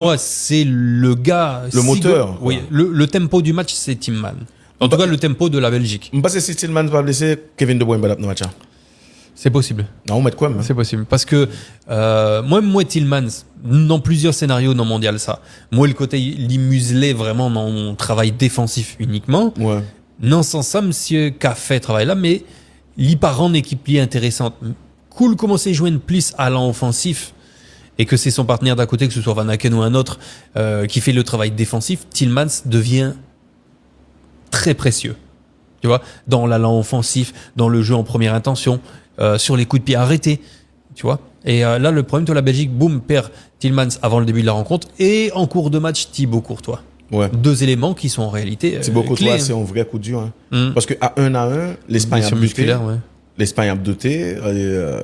moi, c'est le gars. Le moteur. Oui, le tempo du match, c'est Tillman. En tout cas, le tempo de la Belgique. Je pense que si Tillman va blesser, Kevin De Bruyne va dans le match. C'est possible. Non, on met quoi même. C'est possible. Parce que moi, Tillman, dans plusieurs scénarios dans Mondial, ça. Moi, le côté, il muselait vraiment dans mon travail défensif uniquement. Ouais. Non, sans ça, monsieur qu'a fait travail là, mais il part en équipe intéressante. Cool commencer à jouer une plus à l'offensif et que c'est son partenaire d'à côté, que ce soit Van Aken ou un autre, qui fait le travail défensif, Tillmans devient très précieux. Tu vois, dans l'allant offensif, dans le jeu en première intention, sur les coups de pied arrêtés. Tu vois. Et là, le problème de la Belgique, boum, perd Tillmans avant le début de la rencontre et en cours de match, Thibaut Courtois. Ouais. Deux éléments qui sont en réalité Thibaut Courtois, clés. c'est un vrai coup dur. Hein. Parce qu'à 1-1, l'Espagne a doté. Ouais. L'Espagne a doté.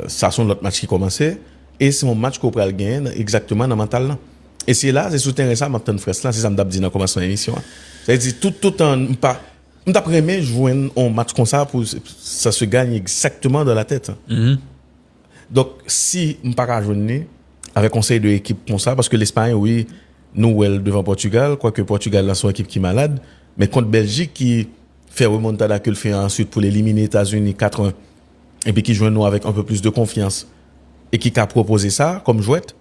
Ça sont l'autre match qui commençait. Et c'est mon match qu'on pourrait gagner exactement dans le mental. Là. Et c'est là, c'est soutenir ça, maintenant, frère, c'est ça que je dit dans le commencement de l'émission. C'est-à-dire, tout en. D'après moi, jouer un match comme ça, pour, ça se gagne exactement dans la tête. Mm-hmm. Donc, si je ne pas jouer avec conseil de l'équipe comme ça, parce que l'Espagne, oui, nous, elle devant Portugal, quoique Portugal, là, son équipe qui est malade, mais contre Belgique, qui fait remontada que le fait ensuite pour l'éliminer États-Unis 4-1, et puis qui joue nous avec un peu plus de confiance, et qui a proposé ça comme jouette,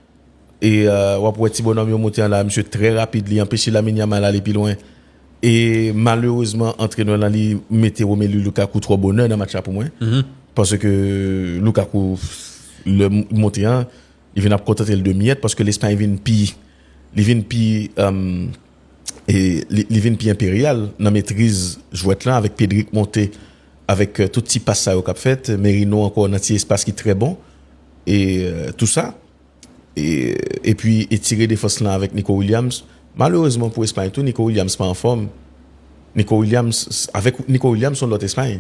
et on va Thibaut Bonhomme monté là, monsieur très rapide, il empêche la Yamal d'aller plus loin, et malheureusement, entraîneur là, il mettait Romelu Lukaku trop bonheur dans le match pour moi, parce que Lukaku, le monté, il vient à contenter le demi-mètre, parce que l'Espagne vient pire. Il vient puis impérial dans maîtrise jouette là avec Pedric monté avec tout petit passage au cap fait Merino encore un petit espace qui est très bon et tout ça et puis étirer des forces là avec Nico Williams malheureusement pour Espagne tout Nico Williams pas en forme avec Nico Williams sur l'autre Espagne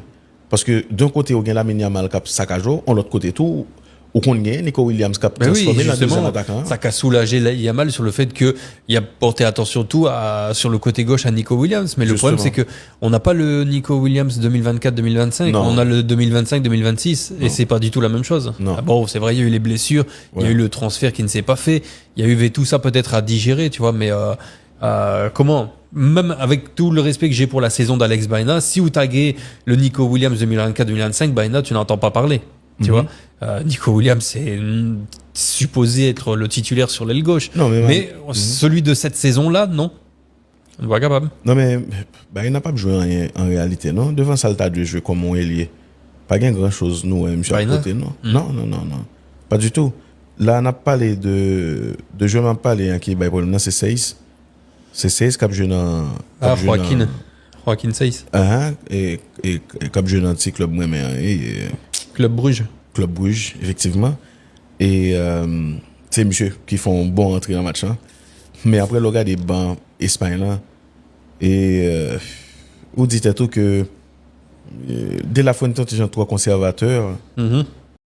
parce que d'un côté on gagne la Yamal cap Sakajo on l'autre côté tout ou qu'on gagne Nico Williams qui a transformé la deuxième attaquant. Ça a soulagé Yamal sur le fait qu'il a porté attention tout sur le côté gauche à Nico Williams. Mais Justement. le problème, c'est qu'on n'a pas le Nico Williams 2024-2025. Non. On a le 2025-2026. Et c'est pas du tout la même chose. Non. Ah bon, c'est vrai, il y a eu les blessures. Il y a eu le transfert qui ne s'est pas fait. Il y a eu tout ça peut-être à digérer, tu vois. Mais comment même avec tout le respect que j'ai pour la saison d'Alex Baena, si vous taguez le Nico Williams 2024-2025, Baena, tu n'entends pas parler. Tu vois, Nico Williams c'est supposé être le titulaire sur l'aile gauche, mais celui de cette saison-là, non, on ne voit capable. Non mais il n'a pas joué en réalité, non. Devant ça, il a joué comme on est lié. Pas grand chose nous, monsieur à côté, non. Non, pas du tout. Là, on a parlé de jeu, on a parlé qui est pour c'est 16. C'est 16 qui a joué dans. Joaquin 16. Et qui a joué dans un petit club moi mais Club Bruges, effectivement. Et c'est monsieur qui font bon entrée dans le match. Hein. Mais après, le gars des bancs espagnols, et vous dites tout que dès la fin de temps, tu es trop conservateur.